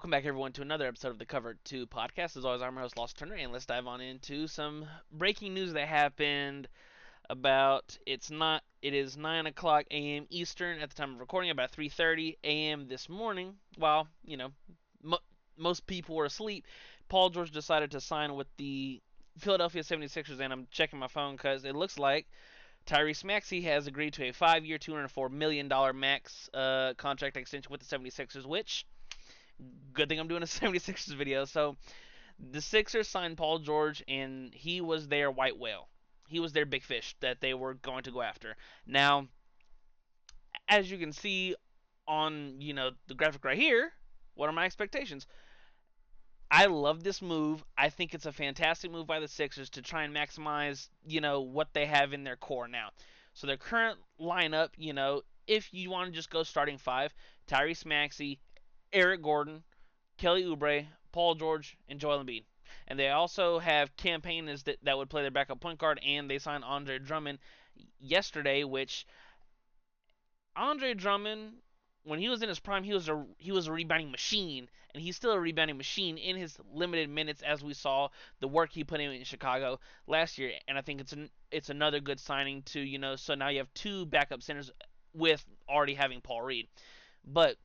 welcome back everyone to another episode of the Cover 2 podcast. As always, I'm your host, Lawson Turner, and let's dive on into some breaking news that happened about, it is 9 o'clock a.m. Eastern at the time of recording, about 3:30 a.m. this morning. While, mo- most people were asleep, Paul George decided to sign with the Philadelphia 76ers, and I'm checking my phone because it looks like Tyrese Maxey has agreed to a 5-year, $204 million max contract extension with the 76ers, which, good thing I'm doing a 76ers video. So, the Sixers signed Paul George, and he was their white whale. He was their big fish that they were going to go after. Now, as you can see on, the graphic right here, what are my expectations? I love this move. I think it's a fantastic move by the Sixers to try and maximize, what they have in their core now. So their current lineup, if you want to just go starting five, Tyrese Maxey, Eric Gordon, Kelly Oubre, Paul George, and Joel Embiid. And they also have campaign that would play their backup point guard, and they signed Andre Drummond yesterday, which Andre Drummond, when he was in his prime, he was a rebounding machine, and he's still a rebounding machine in his limited minutes, as we saw the work he put in Chicago last year. And I think it's another good signing to so now you have two backup centers with already having Paul Reed. But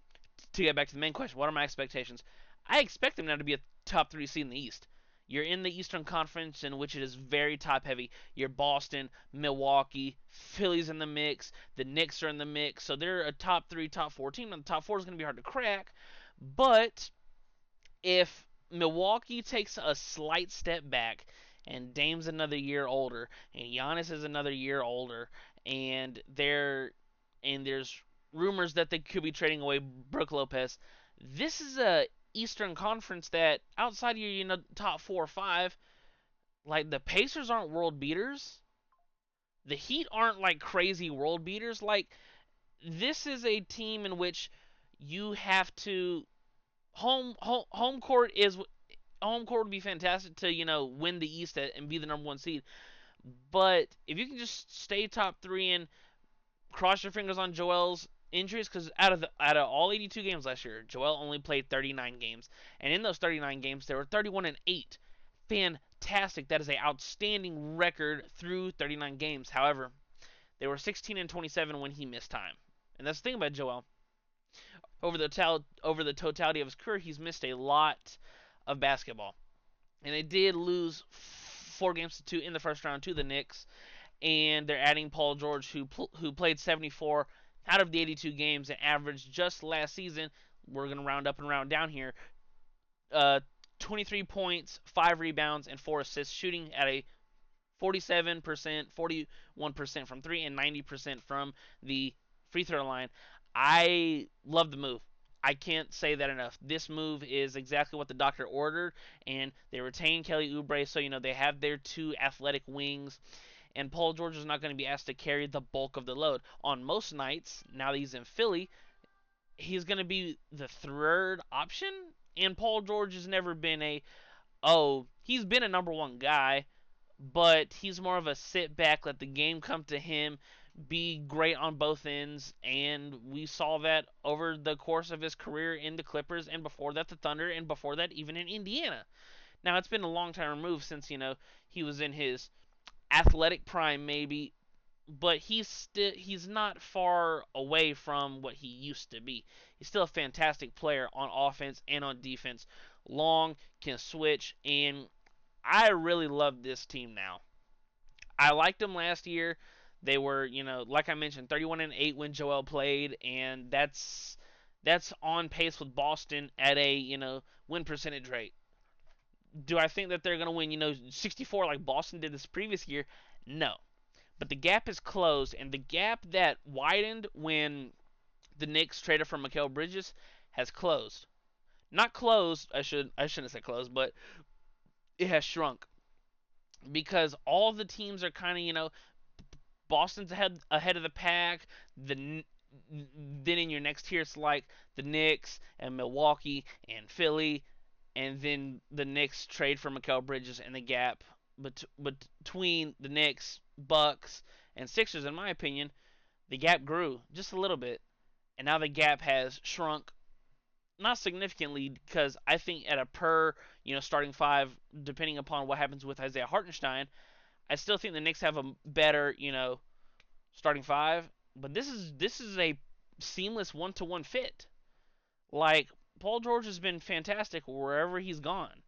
to get back to the main question, what are my expectations? I expect them now to be a top three seed in the East. You're in the Eastern Conference, in which it is very top heavy. You're Boston, Milwaukee, Philly's in the mix, the Knicks are in the mix, so they're a top three, top four team. And the top four is going to be hard to crack. But if Milwaukee takes a slight step back, and Dame's another year older, and Giannis is another year older, and there's rumors that they could be trading away Brook Lopez. This is a Eastern Conference that outside of your top 4 or 5, like the Pacers aren't world beaters. The Heat aren't like crazy world beaters. Like, this is a team in which you have to home court is home court would be fantastic to win the East and be the number one seed. But if you can just stay top three and cross your fingers on Joel's injuries, because out of all 82 games last year, Joel only played 39 games, and in those 39 games, there were 31-8. Fantastic! That is an outstanding record through 39 games. However, they were 16-27 when he missed time, and that's the thing about Joel. Over the totality of his career, he's missed a lot of basketball, and they did lose 4 games to 2 in the first round to the Knicks. And they're adding Paul George, who played 74 out of the 82 games and averaged just last season. We're gonna round up and round down here. Uh, 23 points, 5 rebounds, and 4 assists, shooting at a 47%, 41% from three, and 90% from the free throw line. I love the move. I can't say that enough. This move is exactly what the doctor ordered, and they retain Kelly Oubre, so they have their two athletic wings, and Paul George is not going to be asked to carry the bulk of the load. On most nights, now that he's in Philly, he's going to be the third option, and Paul George has never been he's been a number one guy, but he's more of a sit back, let the game come to him, be great on both ends, and we saw that over the course of his career in the Clippers, and before that the Thunder, and before that even in Indiana. Now, it's been a long time removed since, he was in his athletic prime maybe, but he's not far away from what he used to be. He's still a fantastic player on offense and on defense. Long, can switch, and I really love this team now. I liked them last year. They were, like I mentioned, 31-8 when Joel played, and that's on pace with Boston at a, win percentage rate. Do I think that they're going to win, 64 like Boston did this previous year? No. But the gap is closed, and the gap that widened when the Knicks traded for Mikal Bridges has closed. Not closed, I shouldn't say closed, but it has shrunk because all the teams are kind of, Boston's ahead of the pack. Then in your next tier, it's like the Knicks and Milwaukee and Philly, and then the Knicks trade for Mikal Bridges, and the gap between the Knicks, Bucks, and Sixers, in my opinion, the gap grew just a little bit, and now the gap has shrunk. not significantly, because I think at a per starting five, depending upon what happens with Isaiah Hartenstein, I still think the Knicks have a better starting five. But this is a seamless one-to-one fit. Like, Paul George has been fantastic wherever he's gone,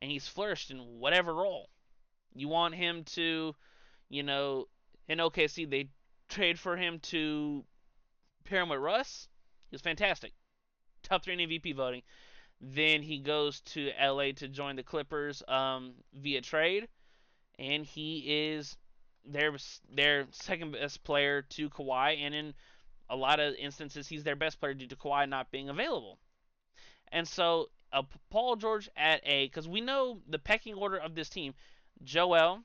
and he's flourished in whatever role. You want him to, you know, in OKC they trade for him to pair him with Russ. He was fantastic, top three in MVP voting. Then he goes to LA to join the Clippers via trade, and he is their second best player to Kawhi, and in a lot of instances he's their best player due to Kawhi not being available. And so Paul George at a, because we know the pecking order of this team: Joel,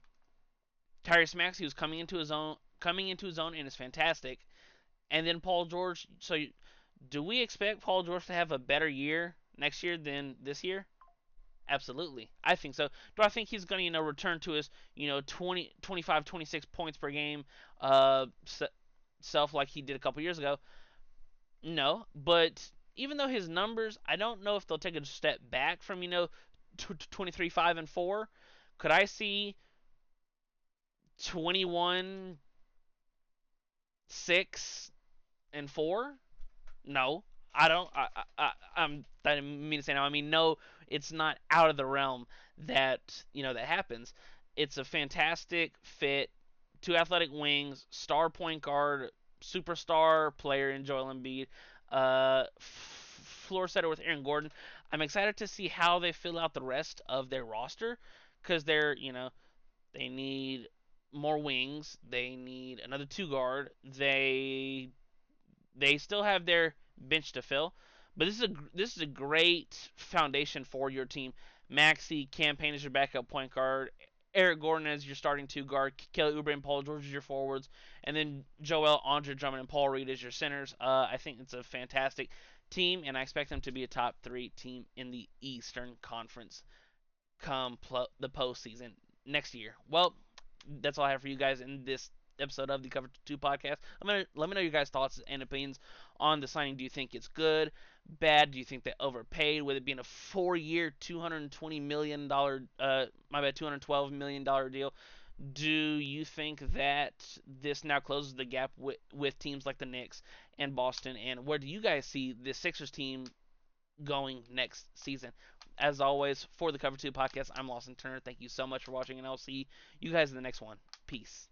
Tyrese Maxey, who's coming into his own and is fantastic, and then Paul George. So do we expect Paul George to have a better year next year than this year? Absolutely. I think so. Do I think he's going to, return to his, 20, 25, 26 points per game self like he did a couple years ago? No. But even though his numbers, I don't know if they'll take a step back from, 23, 5, and 4. Could I see 21, 6, and 4? No, I don't. I didn't mean to say no. I mean no. It's not out of the realm that that happens. It's a fantastic fit. Two athletic wings, star point guard, superstar player in Joel Embiid, floor setter with Aaron Gordon. I'm excited to see how they fill out the rest of their roster, because they need more wings. They need another two guard. They still have their bench to fill, but this is a great foundation for your team. Maxi Campaign is your backup point guard. Eric Gordon as your starting two guard. Kelly Oubre and Paul George as your forwards, and then Joel, Andre Drummond, and Paul Reed as your centers. I think it's a fantastic team, and I expect them to be a top three team in the Eastern Conference come the postseason next year. Well, that's all I have for you guys in this episode of the Cover 2 podcast. Let me know your guys' thoughts and opinions on the signing. Do you think it's good, bad? Do you think they overpaid with it being a 4-year, $220 million, my bad, $212 million deal? Do you think that this now closes the gap with teams like the Knicks and Boston? And where do you guys see the Sixers team going next season? As always, for the Cover 2 podcast, I'm Lawson Turner. Thank you so much for watching, and I'll see you guys in the next one. Peace.